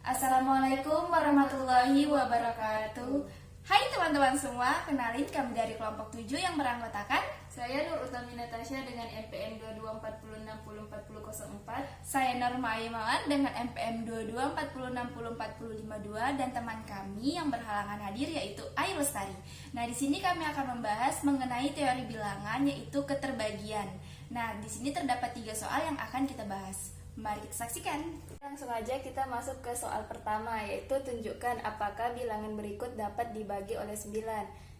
Assalamualaikum warahmatullahi wabarakatuh. Hai teman-teman semua, kenalin kami dari kelompok 7 yang beranggotakan Saya Nur Utami Natasha dengan NPM 2240604004. saya Norma Aimawan dengan NPM 2240604052 dan teman kami yang berhalangan hadir yaitu Ayu Lestari. Nah, di sini kami akan membahas mengenai teori bilangan yaitu keterbagian. Nah, di sini terdapat 3 soal yang akan kita bahas. Mari kita saksikan. Langsung aja kita masuk ke soal pertama, yaitu tunjukkan apakah bilangan berikut dapat dibagi oleh 9.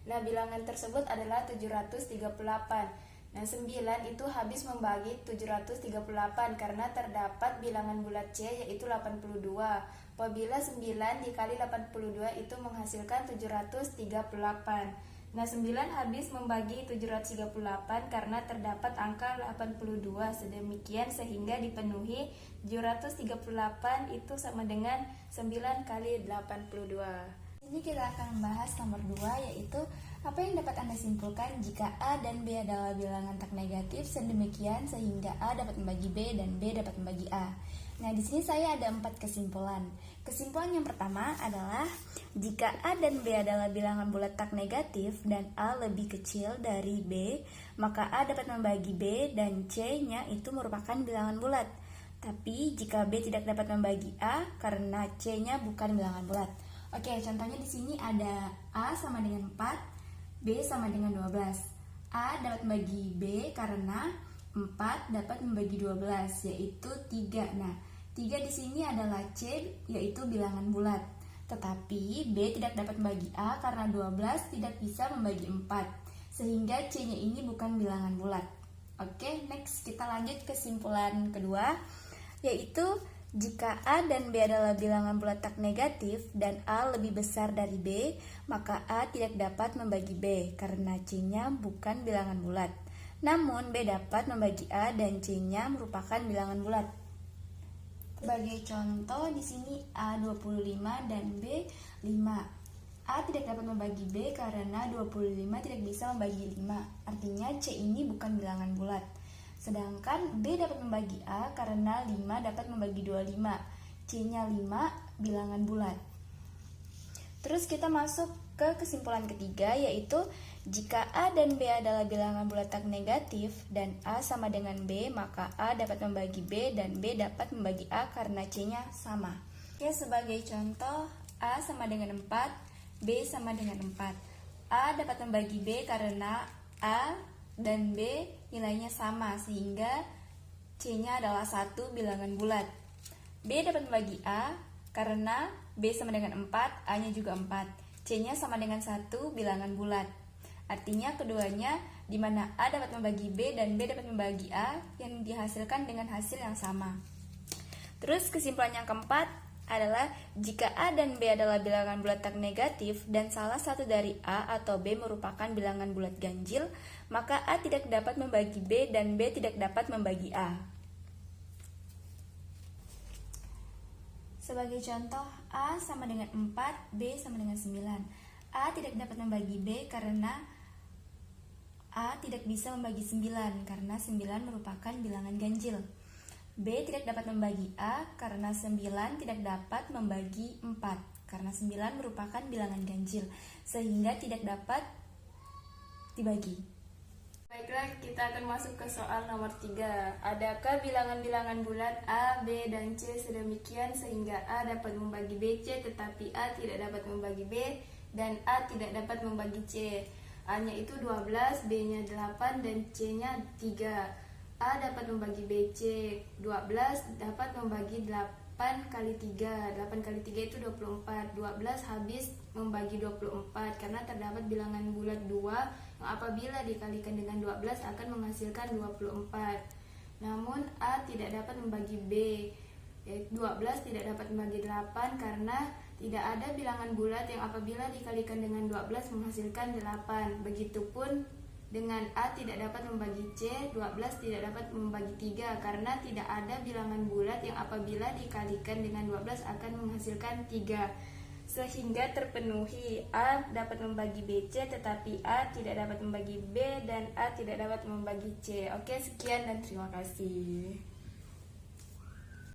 Nah, bilangan tersebut adalah 738. Nah, 9 itu habis membagi 738 karena terdapat bilangan bulat C yaitu 82. Apabila 9 dikali 82 itu menghasilkan 738. Nah, 9 habis membagi 738 karena terdapat angka 82. Sedemikian sehingga dipenuhi 738 itu sama dengan 9 kali 82. Ini kita akan membahas nomor 2 yaitu apa yang dapat Anda simpulkan jika A dan B adalah bilangan tak negatif sedemikian sehingga A dapat membagi B dan B dapat membagi A. Nah, di sini saya ada 4 kesimpulan. Kesimpulan yang pertama adalah jika A dan B adalah bilangan bulat tak negatif dan A lebih kecil dari B, maka A dapat membagi B dan C-nya itu merupakan bilangan bulat. Tapi jika B tidak dapat membagi A karena C-nya bukan bilangan bulat. Oke, contohnya di sini ada A sama dengan 4, B sama dengan 12. A dapat membagi B karena 4 dapat membagi 12, yaitu 3. Nah, 3 di sini adalah C, yaitu bilangan bulat. Tetapi B tidak dapat membagi A karena 12 tidak bisa membagi 4, sehingga C-nya ini bukan bilangan bulat. Oke, next kita lanjut ke kesimpulan kedua, yaitu jika A dan B adalah bilangan bulat tak negatif dan A lebih besar dari B, maka A tidak dapat membagi B karena C-nya bukan bilangan bulat. Namun B dapat membagi A dan C-nya merupakan bilangan bulat. Sebagai contoh di sini A 25 dan B 5. A tidak dapat membagi B karena 25 tidak bisa membagi 5. Artinya C ini bukan bilangan bulat. Sedangkan B dapat membagi A karena 5 dapat membagi 25. C-nya 5 bilangan bulat. Terus kita masuk ke kesimpulan ketiga, yaitu jika A dan B adalah bilangan bulat tak negatif dan A sama dengan B, maka A dapat membagi B dan B dapat membagi A karena C-nya sama. Oke, sebagai contoh A sama dengan 4, B sama dengan 4. A dapat membagi B karena A dan B nilainya sama sehingga C-nya adalah 1 bilangan bulat. B dapat membagi A karena B sama dengan 4, A-nya juga 4. C-nya sama dengan 1 bilangan bulat. Artinya keduanya di mana A dapat membagi B dan B dapat membagi A yang dihasilkan dengan hasil yang sama. Terus kesimpulan yang keempat adalah jika A dan B adalah bilangan bulat tak negatif dan salah satu dari A atau B merupakan bilangan bulat ganjil, maka A tidak dapat membagi B dan B tidak dapat membagi A. Sebagai contoh, A sama dengan 4, B sama dengan 9. A tidak dapat membagi B karena A tidak bisa membagi 9 karena 9 merupakan bilangan ganjil. B tidak dapat membagi A karena 9 tidak dapat membagi 4 karena 9 merupakan bilangan ganjil sehingga tidak dapat dibagi. Baiklah, kita akan masuk ke soal nomor 3. Adakah bilangan-bilangan bulat A, B, dan C sedemikian sehingga A dapat membagi B, C tetapi A tidak dapat membagi B dan A tidak dapat membagi C? A-nya itu 12, B-nya 8, dan C-nya 3. A dapat membagi BC 12 dapat membagi 8 kali 3. 8 kali 3 itu 24. 12 habis membagi 24 karena terdapat bilangan bulat 2 yang apabila dikalikan dengan 12 akan menghasilkan 24. Namun A tidak dapat membagi B. 12 tidak dapat membagi 8 karena tidak ada bilangan bulat yang apabila dikalikan dengan 12 menghasilkan 8. Begitupun dengan A tidak dapat membagi C, 12 tidak dapat membagi 3 karena tidak ada bilangan bulat yang apabila dikalikan dengan 12 akan menghasilkan 3. Sehingga terpenuhi A dapat membagi BC tetapi A tidak dapat membagi B dan A tidak dapat membagi C. Oke, sekian dan terima kasih.